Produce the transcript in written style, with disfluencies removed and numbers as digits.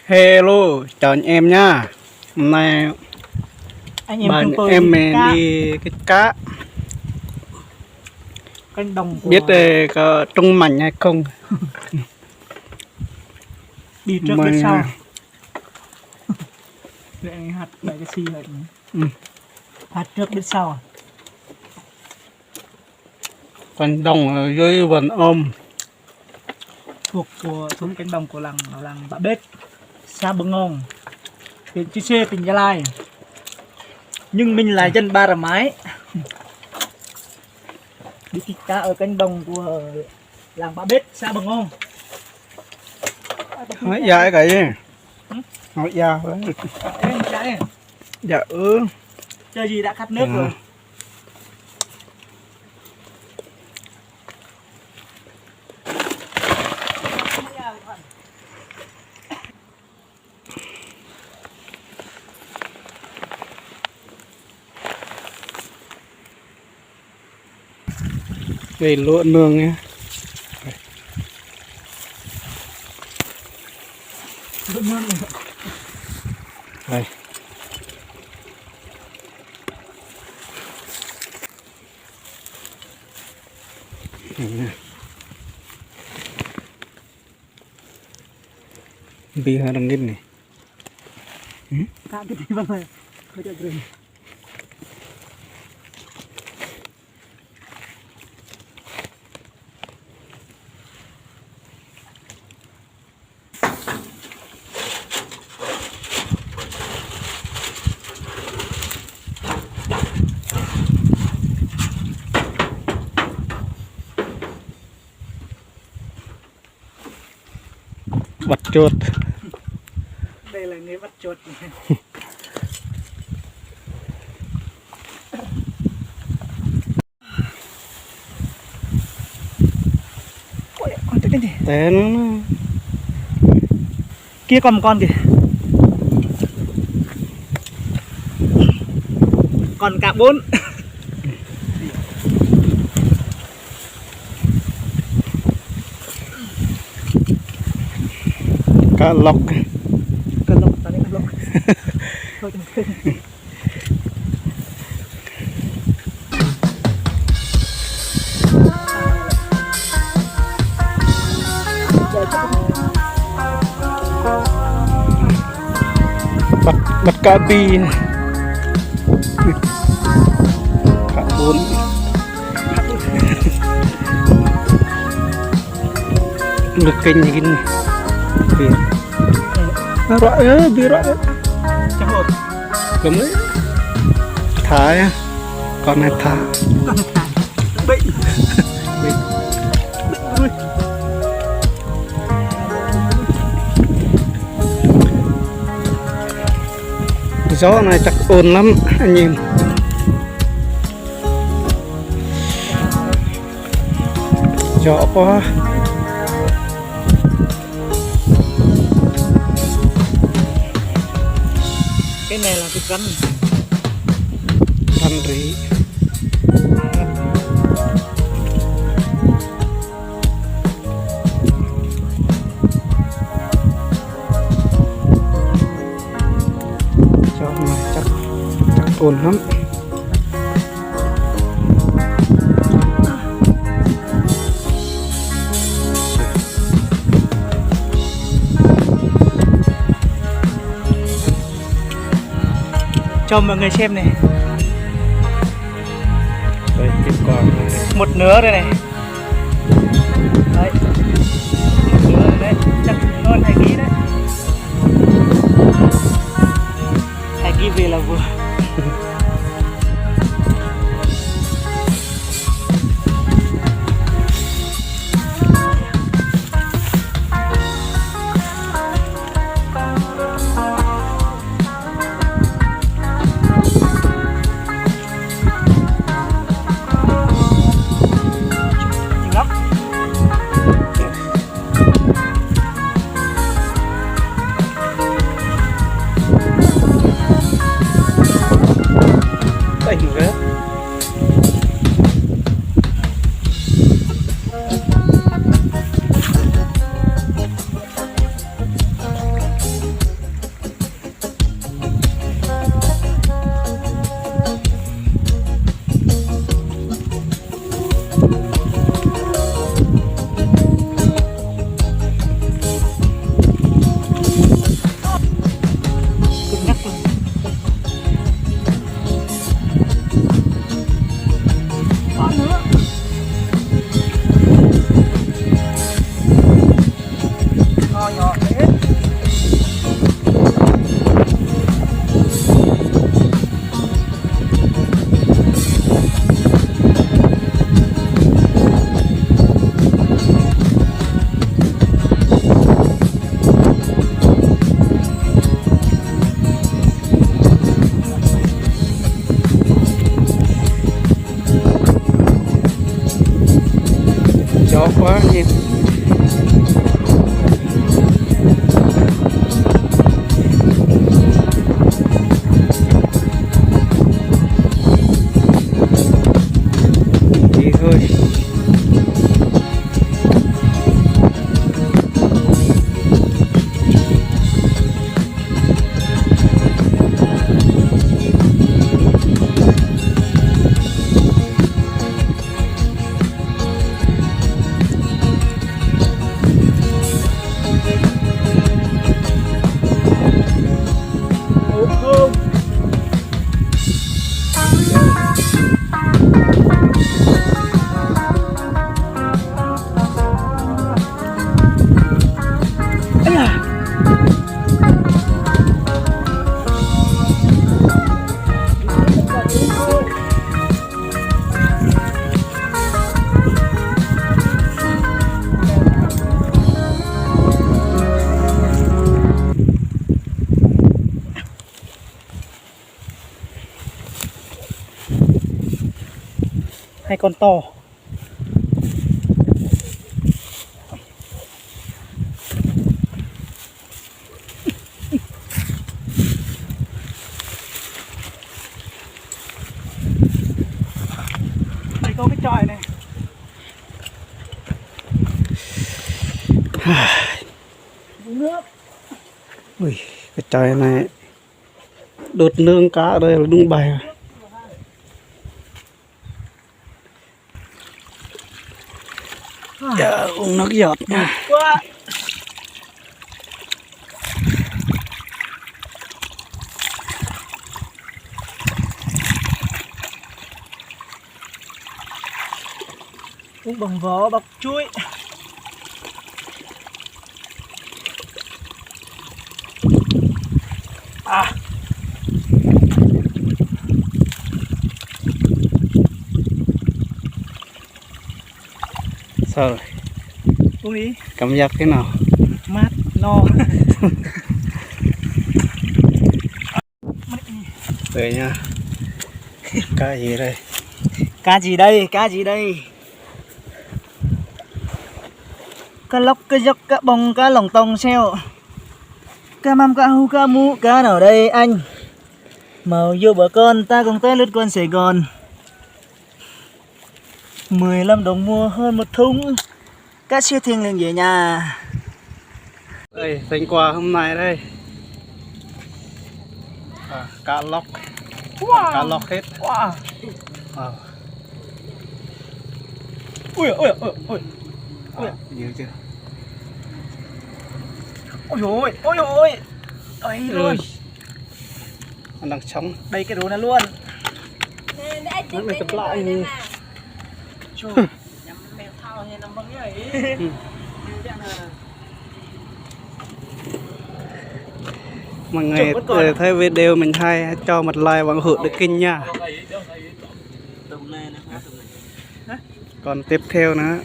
Hello, chào anh em nha. Hôm nay anh em bạn chúng tôi em đi mình cá đi cái cá, cánh đồng của biết có trung mảnh hay không? đi trước Mời biết sau. Để anh hạt lại cái xì hạt hạt trước biết sau. Cánh đồng ở dưới vườn ôm. Thuộc của xuống cánh đồng của làng Bạ Bết, xã Bưng Ngong, huyện Chư Sê, tỉnh Gia Lai. Nhưng mình là dân Ba Rà Mái. Đi kích cá ở cánh đồng của làng Bạ Bết, xã Bưng Ngong. Hỏi dạ cái gì? Hỏi dạ đấy. Em chạy. Dạ Chơi gì đã khát nước rồi. Về lúa nương nha. Đây. Bi harang gini. Cá cái gì vâng rồi. Bây giờ rồi. Bắt chuột. Đây là nghề bắt chuột. Ôi, con cái gì? Tên Kia còn một con kìa. Còn cả 4. cá lóc. Cần lộc, tao đi cần lộc. Thôi đừng. Bắt cá bi. Cá 4. Được kênh như gini. Bi. Rõ bi rõ. Chẳng hộp. Cấm đấy. Thả nha. Con này thả. Con thả. Bị. Bị. Ui. Gió này chắc ồn lắm anh em. Gió quá. Cái này là cái rắn. Rắn rỉ. Gió này chắc ồn lắm. Cho mọi người xem này. Đây cái con này. Một nửa đây này. Đấy. Một nửa đấy. Chắc hơn 2 kg đấy. 2 kg về là vừa. quá nhiều. Đi thôi. Hai con to. Đây có cái chòi này. Uống nước. Ui, cái chòi này đột nương cá ở đây là đúng bài rồi. Giờ uống nước giọt nha. Quá. Uống bằng vỏ bọc chuối. À. Sao rồi? Uống đi. Cảm giác thế nào? Mát, no. Đây nha. Cá gì đây? Cá gì đây? Cá gì đây? Cá lóc, cá gióc, cá bông, cá lồng tông xeo. Cá măm, cá hu, cá mú, cá nào đây anh? Màu vô bờ con, ta cùng tới lướt con Sài Gòn. 15 đồng mua hơn một thúng. Cá siêu thiêng liêng về nhà. Đây, thành quả hôm nay đây. Cá lóc. Wow. Cá lóc hết. Wow. Ui ui ui ui. Nhiều chưa? Ôi ôi ôi ôi. Đây luôn. Nó đang sống. Đây cái đồ này luôn. Nó lại chụp lại đi. Mọi người thấy video mình hay cho một like và hưởng được kinh nha. Còn tiếp theo nữa